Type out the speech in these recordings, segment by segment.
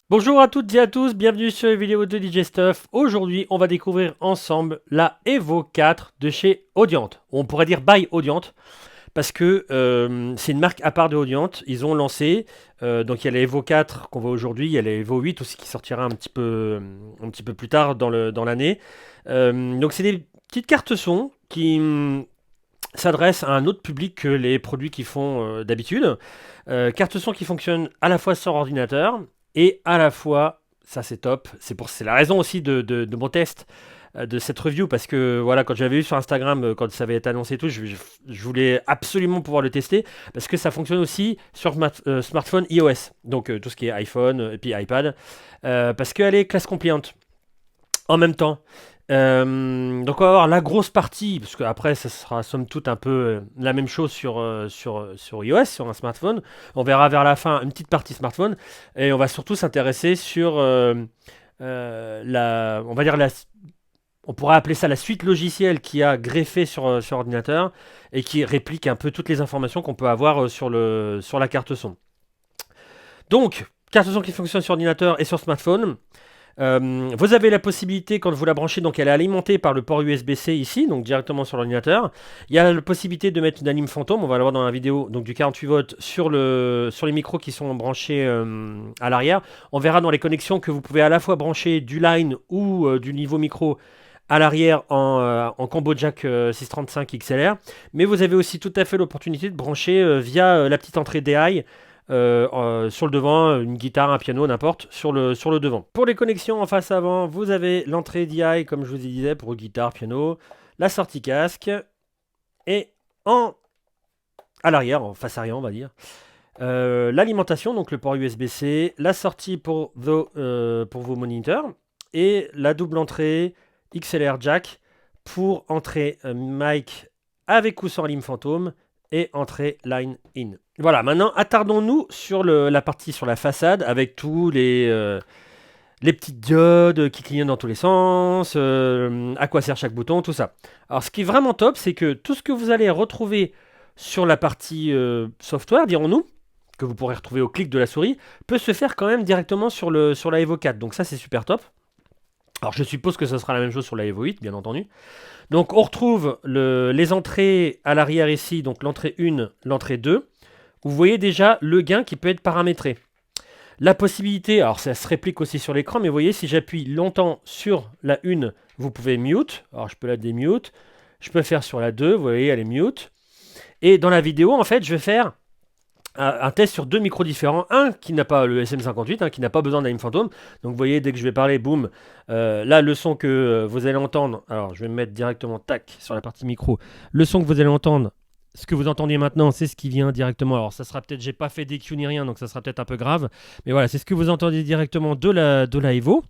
Bonjour à toutes et à tous, bienvenue sur les vidéos de DJ Stuff. Aujourd'hui, on va découvrir ensemble la Evo 4 de chez Audient. On pourrait dire by Audient parce que c'est une marque à part de Audient. Ils ont lancé, donc il y a la Evo 4 qu'on voit aujourd'hui, il y a la Evo 8 aussi qui sortira un petit peu plus tard dans l'année. Donc c'est des petites cartes son qui s'adressent à un autre public que les produits qu'ils font d'habitude. Cartes son qui fonctionnent à la fois sur ordinateur et à la fois, ça c'est top, c'est la raison aussi de mon test, de cette review, parce que voilà, quand j'avais vu sur Instagram, quand ça avait été annoncé et tout, je voulais absolument pouvoir le tester, parce que ça fonctionne aussi sur smartphone iOS, donc tout ce qui est iPhone et puis iPad, parce qu'elle est classe compliante en même temps. Donc on va avoir la grosse partie, parce qu'après ça sera somme toute un peu la même chose sur iOS, sur un smartphone. On verra vers la fin une petite partie smartphone, et on va surtout s'intéresser sur on va dire on pourrait appeler ça la suite logicielle qui a greffé sur ordinateur et qui réplique un peu toutes les informations qu'on peut avoir sur la carte son. Donc, carte son qui fonctionne sur ordinateur et sur smartphone. Vous avez la possibilité, quand vous la branchez, donc elle est alimentée par le port USB-C ici, donc directement sur l'ordinateur. Il y a la possibilité de mettre une anime fantôme, on va le voir dans la vidéo, donc du 48 volts sur les micros qui sont branchés à l'arrière. On verra dans les connexions que vous pouvez à la fois brancher du line ou du niveau micro à l'arrière en combo jack 635 XLR, mais vous avez aussi tout à fait l'opportunité de brancher via la petite entrée DI sur le devant, une guitare, un piano, n'importe, sur le devant. Pour les connexions en face avant, vous avez l'entrée DI, comme je vous disais, pour guitare, piano, la sortie casque, et à l'arrière, en face arrière, on va dire, l'alimentation, donc le port USB-C, la sortie pour vos moniteurs, et la double entrée XLR jack pour entrée mic avec ou sans lime fantôme et entrée line in. Voilà, maintenant attardons-nous sur la partie sur la façade avec tous les petites diodes qui clignotent dans tous les sens, à quoi sert chaque bouton, tout ça. Alors ce qui est vraiment top, c'est que tout ce que vous allez retrouver sur la partie software, dirons-nous, que vous pourrez retrouver au clic de la souris, peut se faire quand même directement sur la Evo 4. Donc ça c'est super top. Alors je suppose que ce sera la même chose sur la Evo 8, bien entendu. Donc on retrouve les entrées à l'arrière ici, donc l'entrée 1, l'entrée 2. Vous voyez déjà le gain qui peut être paramétré. La possibilité, alors ça se réplique aussi sur l'écran, mais vous voyez, si j'appuie longtemps sur la 1, vous pouvez mute. Alors je peux la démute. Je peux faire sur la 2, vous voyez, elle est mute. Et dans la vidéo, en fait, je vais faire un test sur deux micros différents. Un qui n'a pas le SM58, qui n'a pas besoin d'Aim Phantom. Donc vous voyez, dès que je vais parler, boum, là, le son que vous allez entendre, alors je vais me mettre directement, tac, sur la partie micro. Le son que vous allez entendre, ce que vous entendiez maintenant, c'est ce qui vient directement. Alors ça sera peut-être, j'ai pas fait d'EQ ni rien, donc ça sera peut-être un peu grave. Mais voilà, c'est ce que vous entendez directement de la Evo.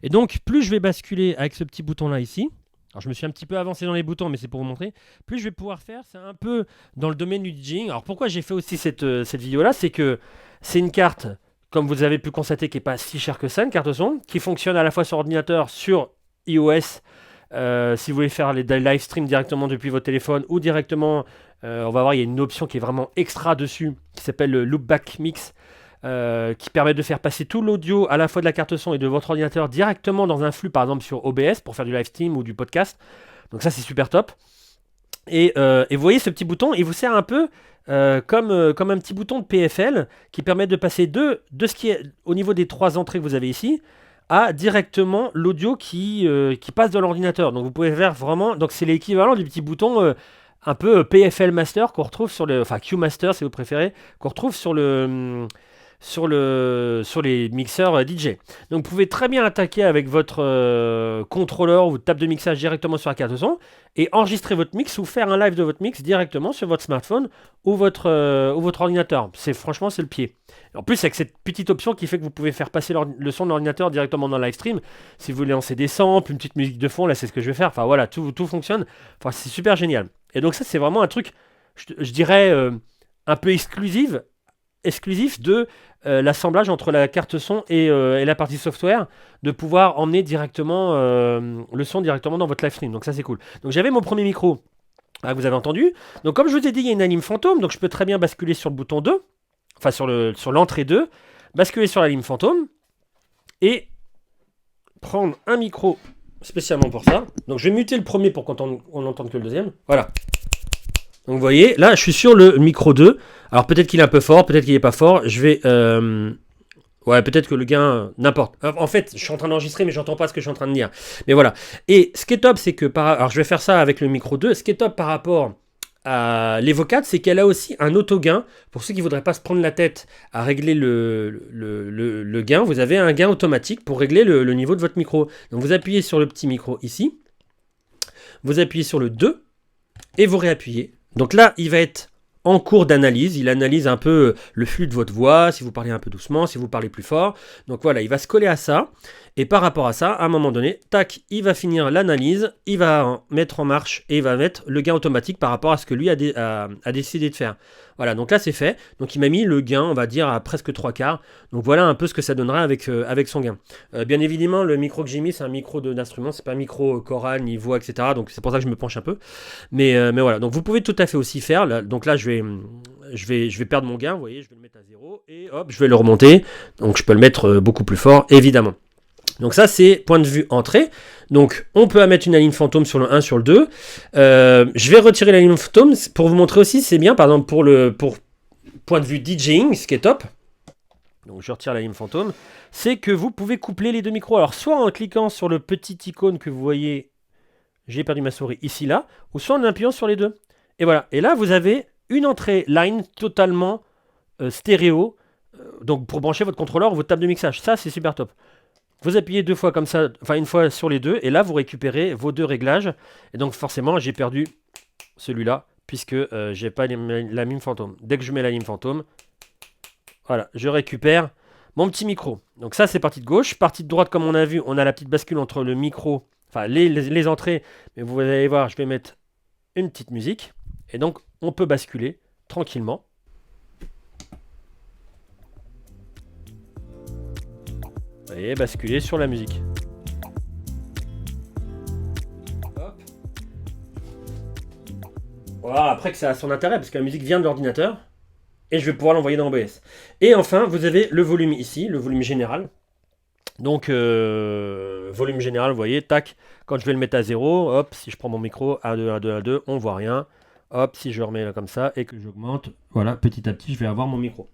Et donc, plus je vais basculer avec ce petit bouton-là ici, alors je me suis un petit peu avancé dans les boutons, mais c'est pour vous montrer. Plus je vais pouvoir faire, c'est un peu dans le domaine du DJing. Alors pourquoi j'ai fait aussi cette vidéo-là, c'est que c'est une carte, comme vous avez pu constater, qui n'est pas si chère que ça, une carte son, qui fonctionne à la fois sur ordinateur, sur iOS, si vous voulez faire les live stream directement depuis votre téléphone ou directement, on va voir, il y a une option qui est vraiment extra dessus, qui s'appelle le Loopback Mix, qui permet de faire passer tout l'audio à la fois de la carte son et de votre ordinateur directement dans un flux, par exemple sur OBS pour faire du live stream ou du podcast. Donc ça c'est super top. Et vous voyez ce petit bouton, il vous sert un peu comme un petit bouton de PFL qui permet de passer de ce qui est au niveau des trois entrées que vous avez ici à directement l'audio qui passe dans l'ordinateur. Donc vous pouvez faire vraiment, donc c'est l'équivalent du petit bouton un peu PFL Master qu'on retrouve enfin Q Master si vous préférez, qu'on retrouve sur les mixeurs DJ. Donc vous pouvez très bien attaquer avec votre contrôleur ou table de mixage directement sur la carte son et enregistrer votre mix ou faire un live de votre mix directement sur votre smartphone ou votre ordinateur. Franchement c'est le pied. En plus avec cette petite option qui fait que vous pouvez faire passer le son de l'ordinateur directement dans le live stream. Si vous voulez lancer des samples, une petite musique de fond, là c'est ce que je vais faire. Enfin voilà, tout fonctionne. Enfin c'est super génial. Et donc ça c'est vraiment un truc, je dirais, un peu exclusif de l'assemblage entre la carte son et la partie software, de pouvoir emmener directement le son directement dans votre live stream. Donc ça c'est cool. Donc j'avais mon premier micro que vous avez entendu. Donc comme je vous ai dit, il y a une anime fantôme, donc je peux très bien basculer sur le bouton 2, enfin sur l'entrée 2, basculer sur la ligne fantôme. et prendre un micro spécialement pour ça. Donc je vais muter le premier pour qu'on n'entende que le deuxième. Voilà. Donc vous voyez, là je suis sur le micro 2. Alors peut-être qu'il est un peu fort, peut-être qu'il n'est pas fort. Je vais... ouais, peut-être que le gain... n'importe. En fait, je suis en train d'enregistrer, mais j'entends pas ce que je suis en train de dire. Mais voilà. Et ce qui est top, c'est que... Alors je vais faire ça avec le micro 2. Ce qui est top par rapport à l'Evo 4, c'est qu'elle a aussi un auto-gain. Pour ceux qui ne voudraient pas se prendre la tête à régler le gain, vous avez un gain automatique pour régler le niveau de votre micro. Donc vous appuyez sur le petit micro ici. Vous appuyez sur le 2 et vous réappuyez. Donc là, il va être en cours d'analyse. Il analyse un peu le flux de votre voix, si vous parlez un peu doucement, si vous parlez plus fort. Donc voilà, il va se coller à ça. Et par rapport à ça, à un moment donné, tac, il va finir l'analyse, il va mettre en marche et il va mettre le gain automatique par rapport à ce que lui a décidé de faire. Voilà, donc là c'est fait. Donc il m'a mis le gain, on va dire, à presque 3/4. Donc voilà un peu ce que ça donnera avec son gain. Bien évidemment, le micro que j'ai mis, c'est un micro d'instrument, c'est pas un micro choral, ni voix, etc. Donc c'est pour ça que je me penche un peu. Mais voilà, donc vous pouvez tout à fait aussi faire. Là, donc là, je vais perdre mon gain, vous voyez, je vais le mettre à 0 et hop, je vais le remonter. Donc je peux le mettre beaucoup plus fort, évidemment. Donc ça, c'est point de vue entrée. Donc on peut mettre une ligne fantôme sur le 1, sur le 2. Je vais retirer la ligne fantôme pour vous montrer aussi, c'est bien, par exemple, pour point de vue DJing, ce qui est top. Donc je retire la ligne fantôme. C'est que vous pouvez coupler les deux micros. Alors soit en cliquant sur le petit icône que vous voyez, j'ai perdu ma souris ici, là, ou soit en appuyant sur les deux. Et voilà. Et là, vous avez une entrée line totalement stéréo. Donc pour brancher votre contrôleur ou votre table de mixage. Ça, c'est super top. Vous appuyez deux fois comme ça, enfin une fois sur les deux, et là vous récupérez vos deux réglages. Et donc forcément j'ai perdu celui-là, puisque j'ai pas la mime fantôme. Dès que je mets la mime fantôme, voilà, je récupère mon petit micro. Donc ça c'est partie de gauche. Partie de droite, comme on a vu, on a la petite bascule entre le micro, enfin les entrées. Mais vous allez voir, je vais mettre une petite musique. Et donc on peut basculer tranquillement. Vous voyez, basculer sur la musique. Hop. Voilà, après que ça a son intérêt, parce que la musique vient de l'ordinateur, et je vais pouvoir l'envoyer dans OBS. Et enfin, vous avez le volume ici, le volume général. Donc, volume général, vous voyez, tac, quand je vais le mettre à 0, hop, si je prends mon micro, 1, 2, 1, 2, 1, 2, on voit rien. Hop, si je remets là comme ça, et que j'augmente, voilà, petit à petit, je vais avoir mon micro.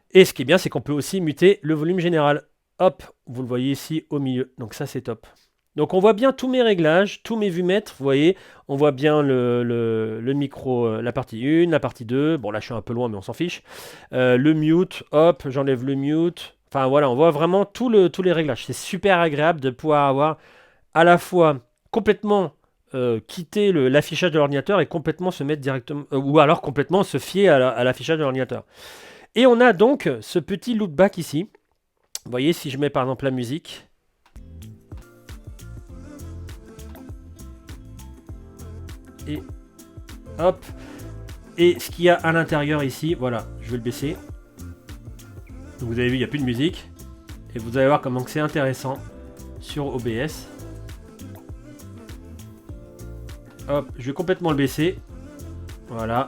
Et ce qui est bien, c'est qu'on peut aussi muter le volume général. Hop, vous le voyez ici au milieu. Donc ça, c'est top. Donc on voit bien tous mes réglages, tous mes vues-mètres. Vous voyez, on voit bien le micro, la partie 1, la partie 2. Bon, là, je suis un peu loin, mais on s'en fiche. Le mute, hop, j'enlève le mute. Enfin, voilà, on voit vraiment tous les réglages. C'est super agréable de pouvoir avoir à la fois complètement quitter l'affichage de l'ordinateur et complètement se mettre directement... ou alors complètement se fier à l'affichage de l'ordinateur. Et on a donc ce petit loopback ici. Vous voyez, si je mets par exemple la musique. Et hop. Et ce qu'il y a à l'intérieur ici, voilà, je vais le baisser. Donc vous avez vu, il n'y a plus de musique. Et vous allez voir comment c'est intéressant sur OBS. Hop, je vais complètement le baisser. Voilà.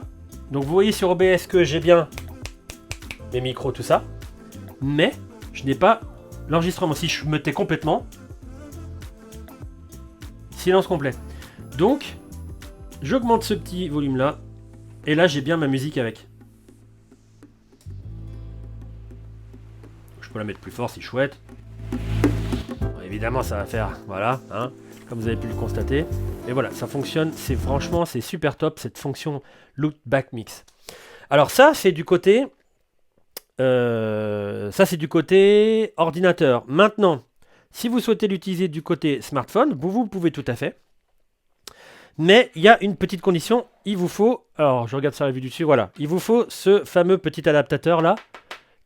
Donc vous voyez sur OBS que j'ai bien mes micros, tout ça. Mais je n'ai pas l'enregistrement. Si je me tais complètement, silence complet. Donc, j'augmente ce petit volume là. Et là, j'ai bien ma musique avec. Je peux la mettre plus fort si je souhaite. Bon, évidemment, ça va faire, voilà, hein, comme vous avez pu le constater. Et voilà, ça fonctionne. C'est franchement, c'est super top cette fonction Loopback Mix. Alors ça, c'est du côté... du côté ordinateur. Maintenant, si vous souhaitez l'utiliser du côté smartphone, vous pouvez tout à fait. Mais il y a une petite condition, il vous faut, alors je regarde sur la vue du dessus, voilà, il vous faut ce fameux petit adaptateur là,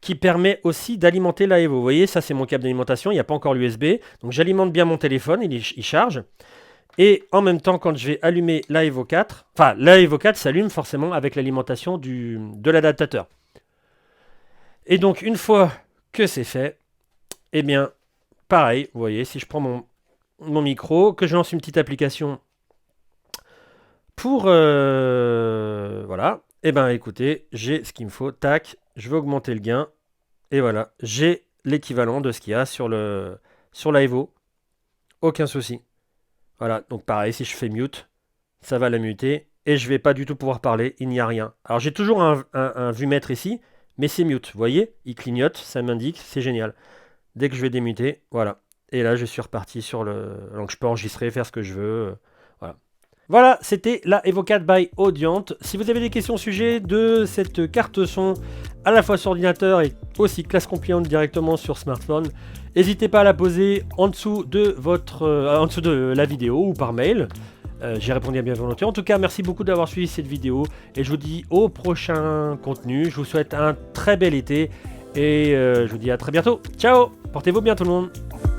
qui permet aussi d'alimenter l'Aevo. Vous voyez, ça c'est mon câble d'alimentation, il n'y a pas encore l'USB, donc j'alimente bien mon téléphone, il charge, et en même temps quand je vais allumer l'Aevo 4, enfin l'Aevo 4 s'allume forcément avec l'alimentation de l'adaptateur. Et donc une fois que c'est fait, eh bien pareil, vous voyez, si je prends mon micro, que je lance une petite application pour voilà, et ben écoutez, j'ai ce qu'il me faut, tac, je vais augmenter le gain, et voilà, j'ai l'équivalent de ce qu'il y a sur la Evo. Aucun souci. Voilà, donc pareil, si je fais mute, ça va la muter. Et je vais pas du tout pouvoir parler, il n'y a rien. Alors j'ai toujours un vumètre ici, mais c'est mute. Vous voyez, il clignote, ça m'indique, c'est génial. Dès que je vais démuter, voilà. Et là, je suis reparti sur le... Donc je peux enregistrer, faire ce que je veux. Voilà. Voilà, c'était la Evo4 by Audient. Si vous avez des questions au sujet de cette carte son, à la fois sur ordinateur et aussi classe compliante directement sur smartphone, n'hésitez pas à la poser en dessous de la vidéo ou par mail. J'y répondrai bien volontiers. En tout cas, merci beaucoup d'avoir suivi cette vidéo et je vous dis au prochain contenu. Je vous souhaite un très bel été et je vous dis à très bientôt. Ciao, portez-vous bien tout le monde.